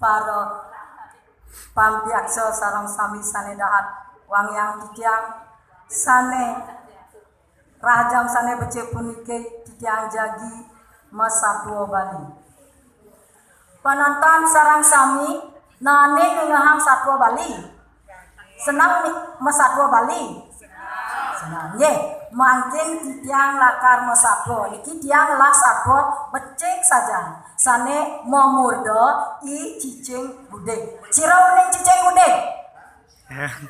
para pambiaksa sareng sami sane dahat wangyang titiang sane rajang sane becik punike titiang jagi masatwa Bali. Penonton sareng sami nane ngehang satwa Bali. Senang nih masatwa Bali. Senang ye. Mungkin titiang lakar masatwa niki tiang lah satwa becik saja. Sane momurdo I cicing bude. Sirau ning cicing bude.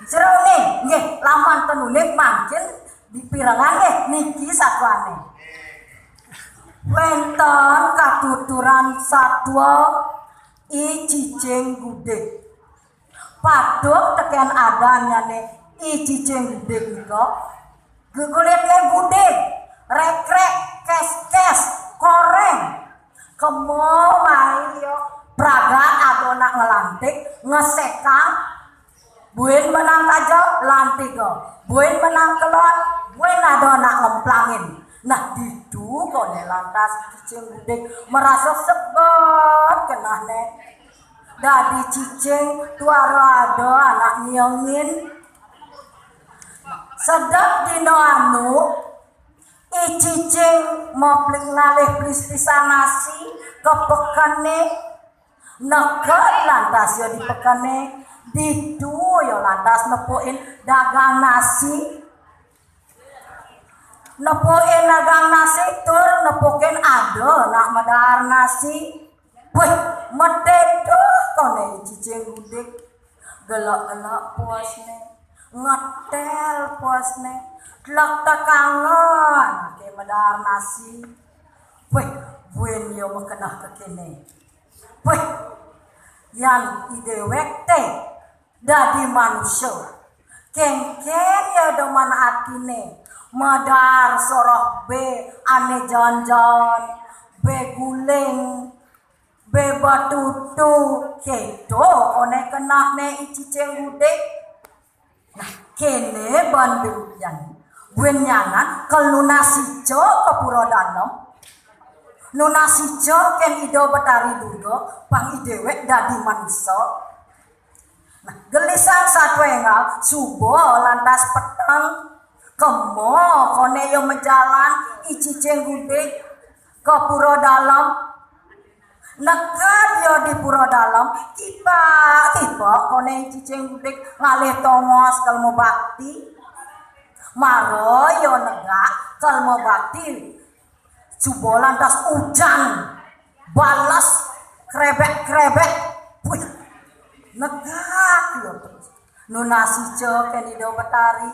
Sirau ning nggih laman tenuning mungkin dipirengan nggih niki satwane. Wonten katuturan satwa I cicing bude. Paduk teken adanyane I cicing bude nika gegulitke bude, rek-rek, kes-kes, koreng. Kemo mai yo pragat adona ngelantik, ngesekang. Buin menang kajo lantik go. Buin menang kelon, buin adona ngemplangin. Nah didu kone lantas cicing bude merasa sebet kenane. Dadi cicing tuara ado anak nyongin. Sedap dino anu I cicing moplik ngalih blis pisan nasi kepekane neget lantas yo dipekane didu yo lantas nepuin dagang nasi tur nepukin ado nak medar nasi wih mededo kone cicing gudik gelak-gelak puasne ngetel puasne telak tekangan ke medar nasi weh buen yo mekenah kekene weh yang idewek teh dadi manusia kengken ya doman atine medar soroh be ane jalan-jalan be guling be batutu keto one kenah ne iciceng gudeg. Nah, kene Bandung yang buenyangan kalau nasijo ke pura dalam nunasijo ken ido betari dudo pang idewek dadi manusia. Nah, gelisang satu engal subo lantas petang kemo kone yo menjalan iciceng gude ke pura dalam. Nekat yo di pura dalam tiba-tiba kone cicing gudik ngalih tongos kalmo bakti maro yo negak kalmo bakti subo lantas hujan balas krebek wih negak yo terus nunasi jo ken ido betari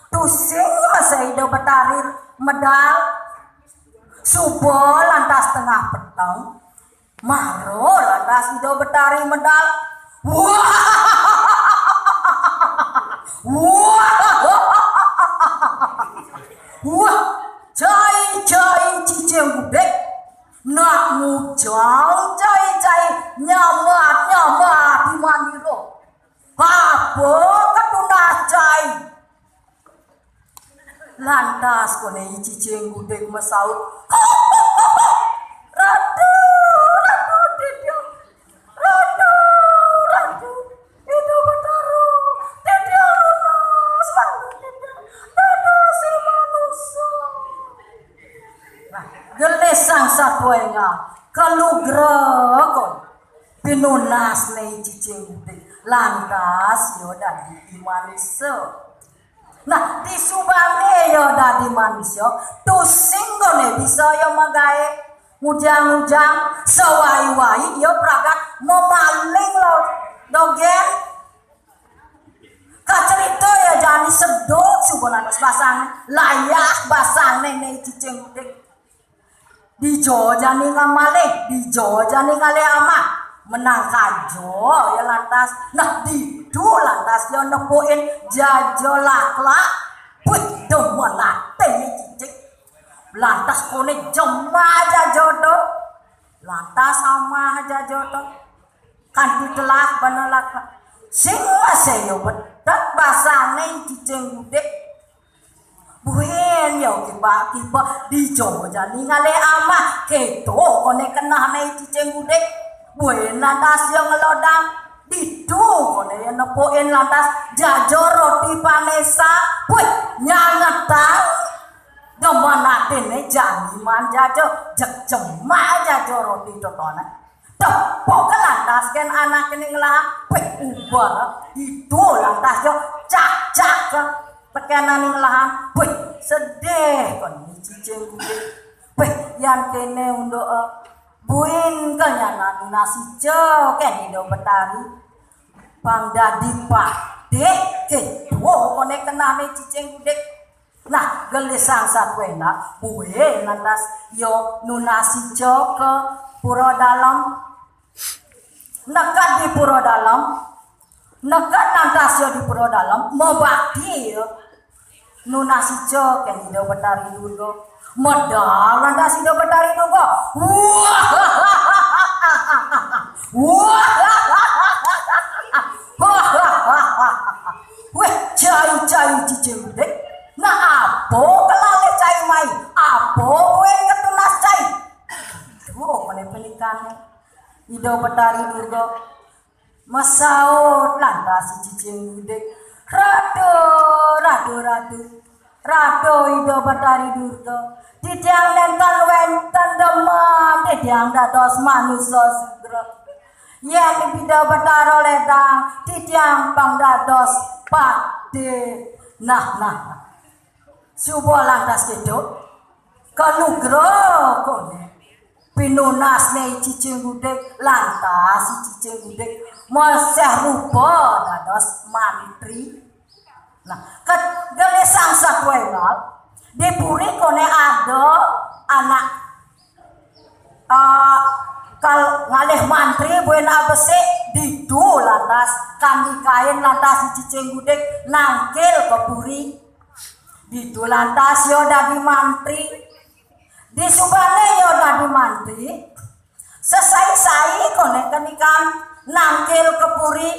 tusing masa ido betari medal subo lantas tengah petang maro lantas ido betari medal wah cai cicing gudeg nak mujang cai nyamat di mandiro apa ketunah cai lantas kone cicing gudeg mesaut ratu itu betaru tidak lunas dada si manusia. Nah gelesang satwenga kalugrekon pinunas ne cicing lantas yo dadi manusia. Nah di subane yo dadi manusia tusing gone bisa yo magae mujang-mujang sewai-wai yo pragat memaling lo dogen kacerita ya jani sedok subonan basang layak basang nene cicing gudeg dijo jani ngamale dijo jani ngale ama menang kajo ya lantas nah didu lantas yo nepuin jajo laklak wih demenate ni cicing lantas kone jema aja jodoh lantas sama aja jodoh kan ditelak benelak sing waseyo bedak basane cicing gudeg buen yo tiba-tiba dijo jani ngale ama keto kone kenah ne cicing gudeg buen lantas yang ngelodang didu kone yang nepuin lantas jajo roti panesa wih nyangetang gemanate ne jamiman jajo jek cemak jajo roti totone tepok lantas kan anak ini ngelah wih ubah itu lantas yo cak tekanan ngelah wih sedih kon cicing kude wih yang kene untuk buin kenyanan nasi jo kan ido betari bang dadi pak dek kedua kone kenane cicing kude nah gelisang satwena buin lantas yo nunasi jo ke pura dalam nekat di pura dalam nekat lantas yo di pura dalam mau bakti yo nunasi jo kan ido betari dulu modal lantas ido betari dulu wah cai cicing dek nah apa kelale cai mai apa we ketunas cai oh mene pelikan ido betari dulu masaut lantas cicing dek rado ido betari dulu tidiang lentan wenten demam tidiang dados manusia segera yang ido betaro ledang tidiang bang dados pade nah subuh lantas gitu kalugro kone pinunas ne cicing gudeg lantas cicing gudeg masih rupa dados mantri nah gelisang sakwenal di puri kone ada anak kal ngalih mantri buena besi didu lantas kandi kain lantas cicing gudeg nangkil ke puri didu lantas yo dadi mantri di subane yo dadi mantri sesai kone kenikan nangkil ke puri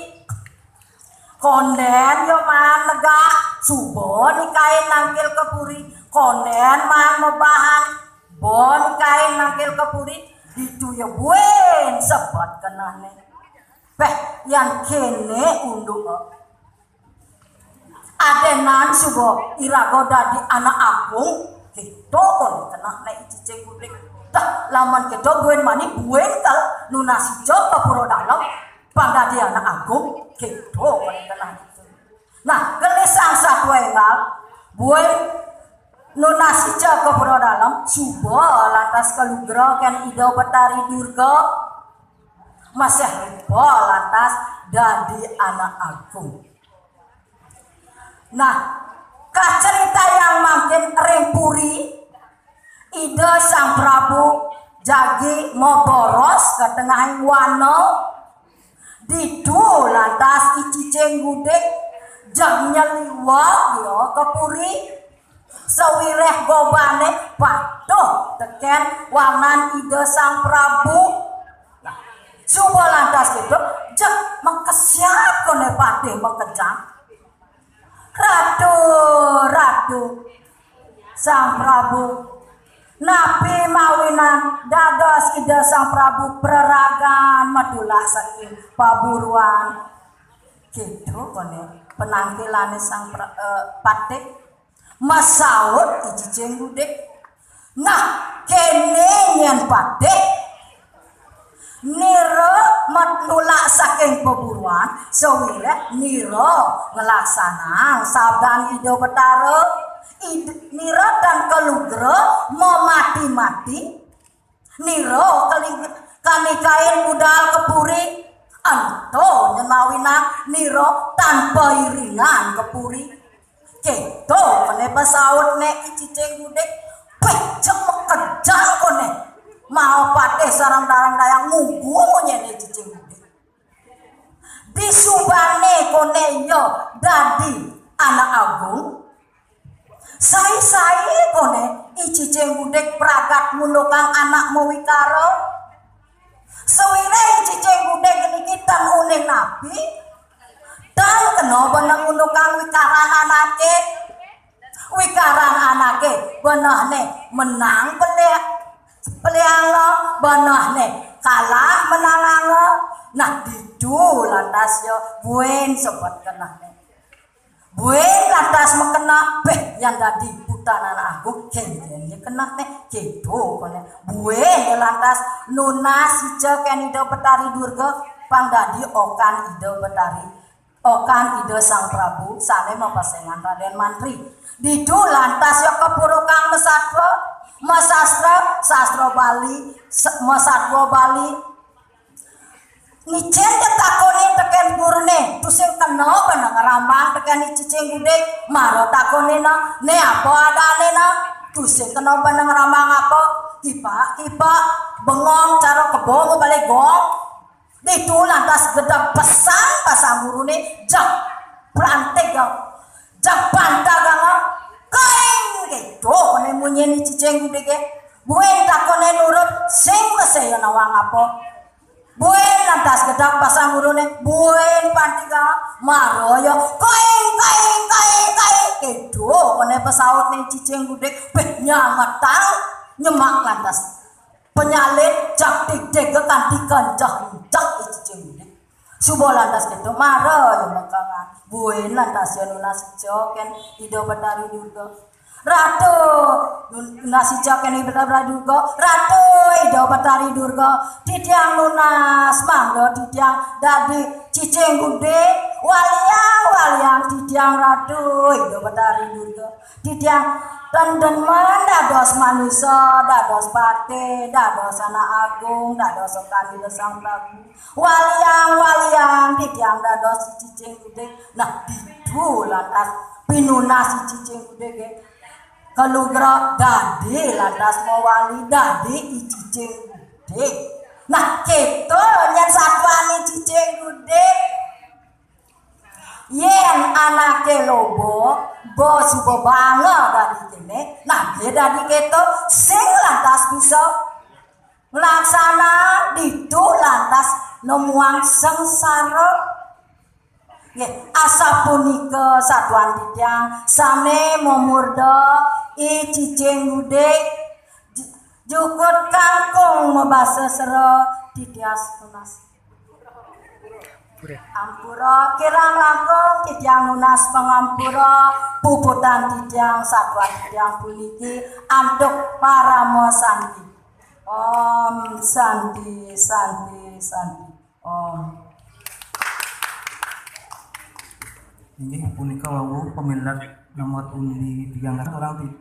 konden yo man negak subo ni kain nangkil ke puri konden man mebahan bon kain nangkil ke puri itu ya buen sebat kenane yang kene unduk adenan subo irago dadi anak agung gitu on kenah nek cicing kudik dah laman kedo buen mani buen kal nunasi jo ke puro dalam pangdadi anak agung gitu on kenah itu nah gelisang satu engal buen nunasi jo ke puro dalam subo lantas kalugro kan ido betari durga masih ribo lantas dadi anak agung nah cerita yang makin rempuri ide sang Prabu jagi mau boros ke tengah wano didu lantas icicing gudeg jag nyeliwak yo ke puri sewireh gobane patuh teken wanan ide sang Prabu coba lantas gitu jak mengkesiap kone patih mengkejang radu sang Prabu napi mawinan dados ide sang Prabu pereragan madulah saking paburuan gitu kone penampilan sang patih masaut icicing gudeg nah kene nyen patih niro matulak saking peburuan sewire niro ngelaksanang sabdan ido betara niro dan kelugro mau mati niro kanikain budal kepuri anto nyenawina niro tanpa iringan kepuri keto kene pesaut nek icicing gudeg pecek kejang kone mau patih sarang-sarang dayang ngunggu nyene cicing gudeg disubane kone yo dadi anak agung sai kone icicing gudeg pragat munukang anak mewikaro sewire icicing gudeg niki tan uning nabi dan kena benang munukang wikaran anake benahne menang peliang benahne kalah menang angel. Nah didu lantas yo buen sobat kena buen lantas mekena beh yang tadi putanan aku kenjen ya kena teh gitu kone buen lantas nunas sije ken ida Betari Durga pangdadi okan ida Betari okan ida Sang Prabu sane mepasengan Raden Mantri didu lantas yo kepuru Kang Masastra sastra Bali masatwa Bali Nijen takoni teken gurune tusing kena benang rambang teken cicing gudeg maro takoni na ne apa adane na tusing kena benang rambang apa kipa bengong cara kebong balik gong ditu lantas gedang pesan pasang gurune jak plantek jak pantagang kain gitu kone munyen cicing gudeg buen takoni nurut sing mese nawang apa buen lantas gedang pasang gurune buen pantika maroyo kain gitu kone pesaut ning cicing gudeg beh nyametang nyemak lantas penyalin jak dik kanthi kancah cicing gudeg subo lantas gitu maroyo mekangan buen lantas ya nunas joken ida Betari Durga Ratu nasi joken ida Betari Durga Ratu ida Betari Durga tidiang lunas mangga tidiang dadi cicing gudeg waliang tidiang Ratu ida Betari Durga tidiang tendemen dados manusa dados pate dados anak agung dados okan ida Sang Prabu waliang tidiang dados cicing gudeg nah didu lantas pinunas cicing gudeg kalugra dadi lantas mawali dadi cicing gudeg nah gitu nyen satwani cicing gudeg yen anake lobo bos uga banget dari kene nah dia dari keto sing lantas bisa laksana ditu lantas nemuang sengsara nggih asapunika satuan tidiang sane momurda i cicing gudeg jukut kangkung mebasa sera tidias tunas Ampura kirang langkung tidiang nunas pengampura puputan tidiang satuan tidiang puniki antuk paramo sandi om sandi om ini punika wau peminat nomor undi 3 orang tiga